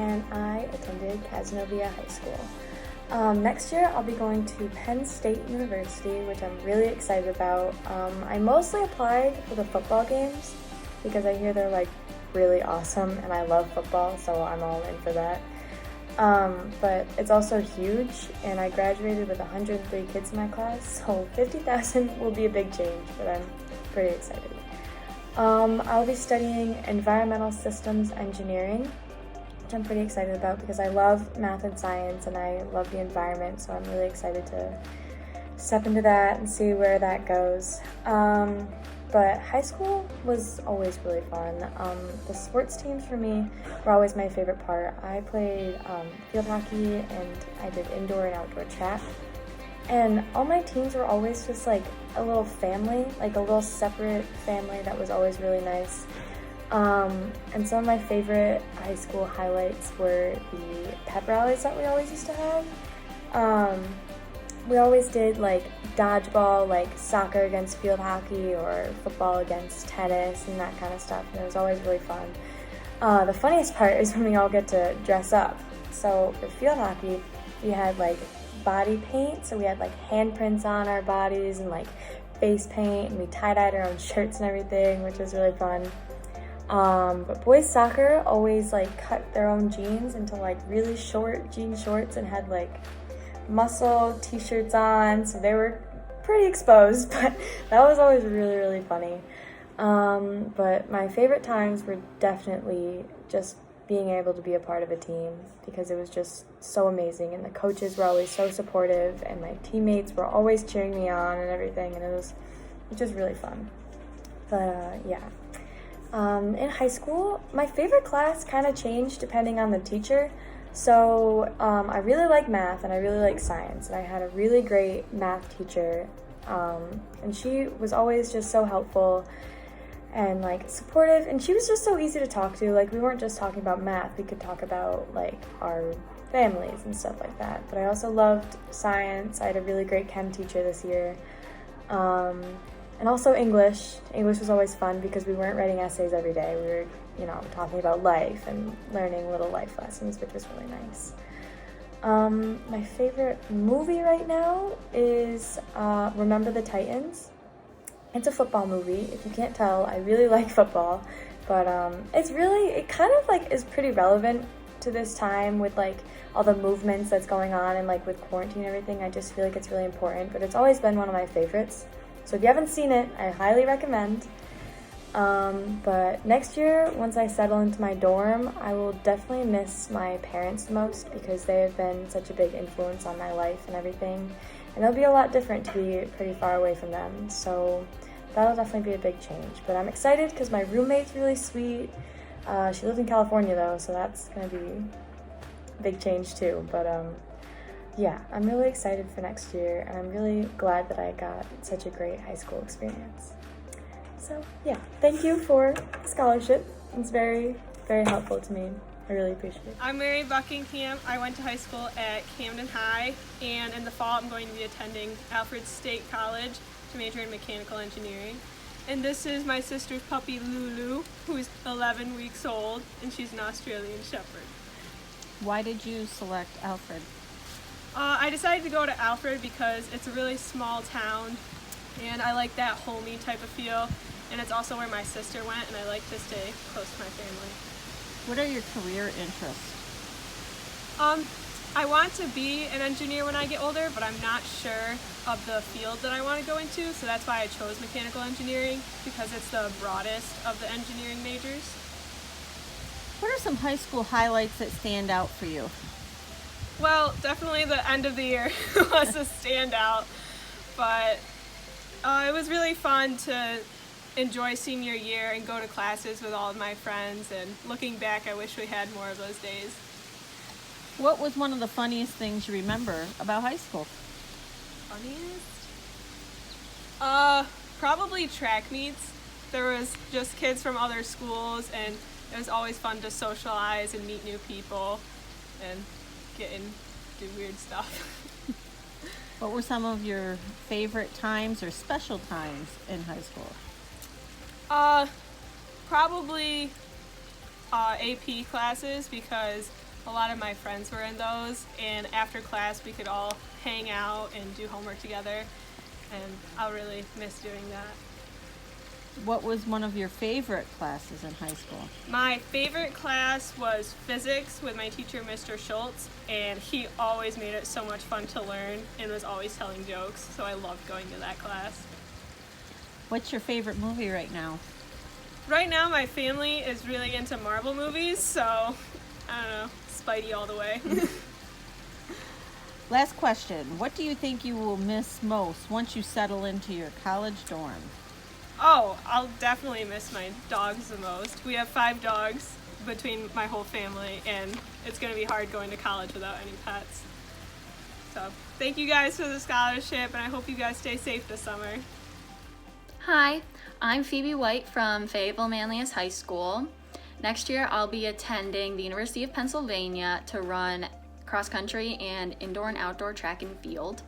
and I attended Casanova High School. Next year, I'll be going to Penn State University, which I'm really excited about. I mostly applied for the football games because I hear they're like really awesome, and I love football, so I'm all in for that. But it's also huge, and I graduated with 103 kids in my class, so 50,000 will be a big change, but I'm pretty excited. I'll be studying environmental systems engineering, which I'm pretty excited about because I love math and science and I love the environment, so I'm really excited to step into that and see where that goes. But high school was always really fun. The sports teams for me were always my favorite part. I played field hockey and I did indoor and outdoor track. And all my teams were always just like a little family, like a little separate family that was always really nice. And some of my favorite high school highlights were the pep rallies that we always used to have. We always did like dodgeball, like soccer against field hockey or football against tennis and that kind of stuff, and it was always really fun. The funniest part is when we all get to dress up. So for field hockey, we had like body paint, so we had like handprints on our bodies and like face paint, and we tie-dyed our own shirts and everything, which was really fun. But boys soccer always like cut their own jeans into like really short jean shorts and had like muscle t-shirts on, so they were pretty exposed, but that was always really, really funny. But my favorite times were definitely just being able to be a part of a team because it was just so amazing, and the coaches were always so supportive, and my teammates were always cheering me on and everything, and it was just really fun. But yeah. In high school, my favorite class kind of changed depending on the teacher. So I really like math and I really like science, and I had a really great math teacher, and she was always just so helpful and like supportive, and she was just so easy to talk to. Like, we weren't just talking about math, we could talk about like our families and stuff like that. But I also loved science. I had a really great chem teacher this year. And also English. English was always fun because we weren't writing essays every day. We were, talking about life and learning little life lessons, which was really nice. My favorite movie right now is Remember the Titans. It's a football movie. If you can't tell, I really like football, but it kind of like is pretty relevant to this time with like all the movements that's going on and like with quarantine and everything. I just feel like it's really important, but it's always been one of my favorites. So if you haven't seen it, I highly recommend. But next year, once I settle into my dorm, I will definitely miss my parents the most because they have been such a big influence on my life and everything. And it'll be a lot different to be pretty far away from them. So that'll definitely be a big change. But I'm excited because my roommate's really sweet. She lives in California though, so that's going to be a big change too. But yeah, I'm really excited for next year, and I'm really glad that I got such a great high school experience. So yeah, thank you for the scholarship. It's very, very helpful to me. I really appreciate it. I'm Mary Buckingham. I went to high school at Camden High, and in the fall I'm going to be attending Alfred State College to major in mechanical engineering. And this is my sister's puppy Lulu, who's 11 weeks old, and she's an Australian Shepherd. Why did you select Alfred? I decided to go to Alfred because it's a really small town, and I like that homey type of feel, and it's also where my sister went, and I like to stay close to my family. What are your career interests? I want to be an engineer when I get older, but I'm not sure of the field that I want to go into, so that's why I chose mechanical engineering, because it's the broadest of the engineering majors. What are some high school highlights that stand out for you? Well, definitely the end of the year was a standout, but it was really fun to enjoy senior year and go to classes with all of my friends, and looking back, I wish we had more of those days. What was one of the funniest things you remember about high school? Funniest? Probably track meets. There was just kids from other schools, and it was always fun to socialize and meet new people and do weird stuff. What were some of your favorite times or special times in high school? Probably AP classes, because a lot of my friends were in those, and after class we could all hang out and do homework together, and I'll really miss doing that. What was one of your favorite classes in high school? My favorite class was physics with my teacher, Mr. Schultz, and he always made it so much fun to learn and was always telling jokes, so I loved going to that class. What's your favorite movie right now? Right now my family is really into Marvel movies, so I don't know, Spidey all the way. Last question. What do you think you will miss most once you settle into your college dorm? Oh, I'll definitely miss my dogs the most. We have 5 dogs between my whole family, and it's going to be hard going to college without any pets. So thank you guys for the scholarship, and I hope you guys stay safe this summer. Hi, I'm Phoebe White from Fayetteville Manlius High School. Next year I'll be attending the University of Pennsylvania to run cross country and indoor and outdoor track and field.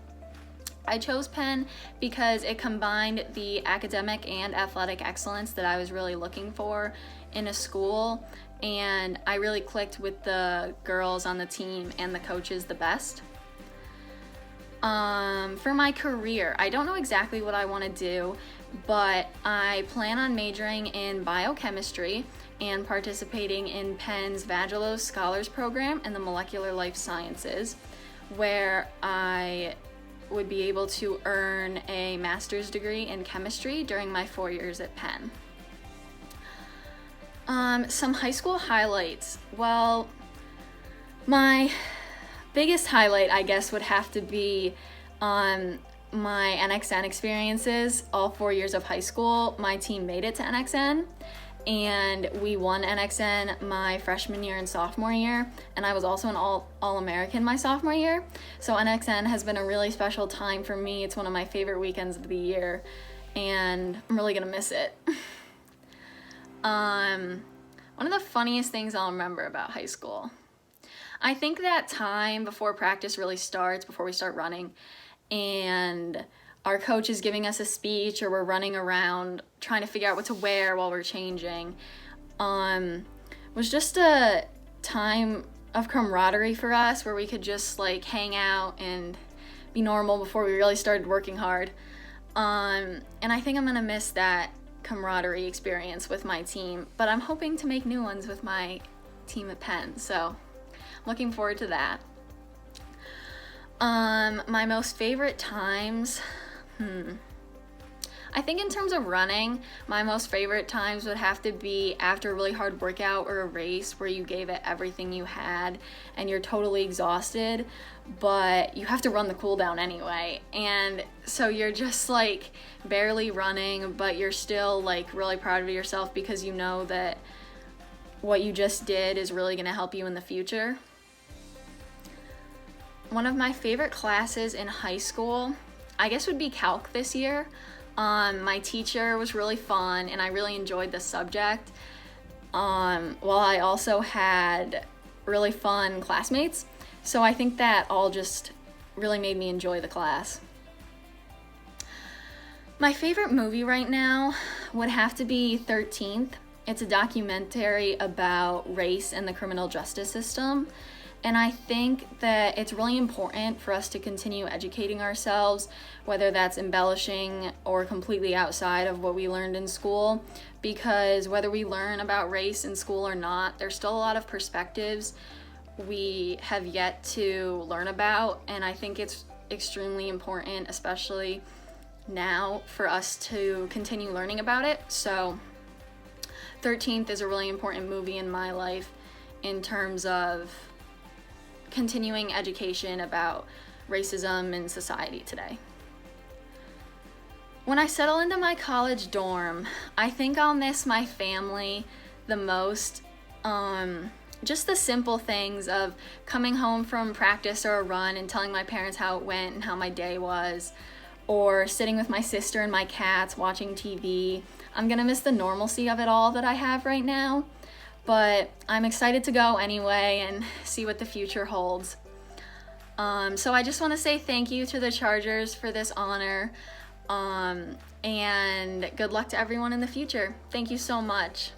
I chose Penn because it combined the academic and athletic excellence that I was really looking for in a school, and I really clicked with the girls on the team and the coaches the best. For my career, I don't know exactly what I want to do, but I plan on majoring in biochemistry and participating in Penn's Vagelos Scholars Program in the Molecular Life Sciences, where I would be able to earn a master's degree in chemistry during my 4 years at Penn. Some high school highlights. Well, my biggest highlight, I guess, would have to be my NXN experiences. All 4 years of high school, my team made it to NXN, and we won NXN my freshman year and sophomore year, and I was also an All-American my sophomore year. So NXN has been a really special time for me. It's one of my favorite weekends of the year, and I'm really gonna miss it. One of the funniest things I'll remember about high school, I think that time before practice really starts, before we start running, and our coach is giving us a speech, or we're running around trying to figure out what to wear while we're changing, was just a time of camaraderie for us, where we could just like hang out and be normal before we really started working hard. And I think I'm gonna miss that camaraderie experience with my team, but I'm hoping to make new ones with my team at Penn, so I'm looking forward to that. My most favorite times, I think in terms of running, my most favorite times would have to be after a really hard workout or a race where you gave it everything you had and you're totally exhausted, but you have to run the cool down anyway. And so you're just like barely running, but you're still like really proud of yourself because you know that what you just did is really going to help you in the future. One of my favorite classes in high school, I guess, would be calc this year. My teacher was really fun and I really enjoyed the subject, while I also had really fun classmates. So I think that all just really made me enjoy the class. My favorite movie right now would have to be 13th. It's a documentary about race and the criminal justice system. And I think that it's really important for us to continue educating ourselves, whether that's embellishing or completely outside of what we learned in school, because whether we learn about race in school or not, there's still a lot of perspectives we have yet to learn about, and I think it's extremely important, especially now, for us to continue learning about it. So 13th is a really important movie in my life in terms of continuing education about racism in society today. When I settle into my college dorm, I think I'll miss my family the most. Just the simple things of coming home from practice or a run and telling my parents how it went and how my day was, or sitting with my sister and my cats watching TV. I'm gonna miss the normalcy of it all that I have right now, but I'm excited to go anyway and see what the future holds. So I just want to say thank you to the Chargers for this honor, and good luck to everyone in the future. Thank you so much.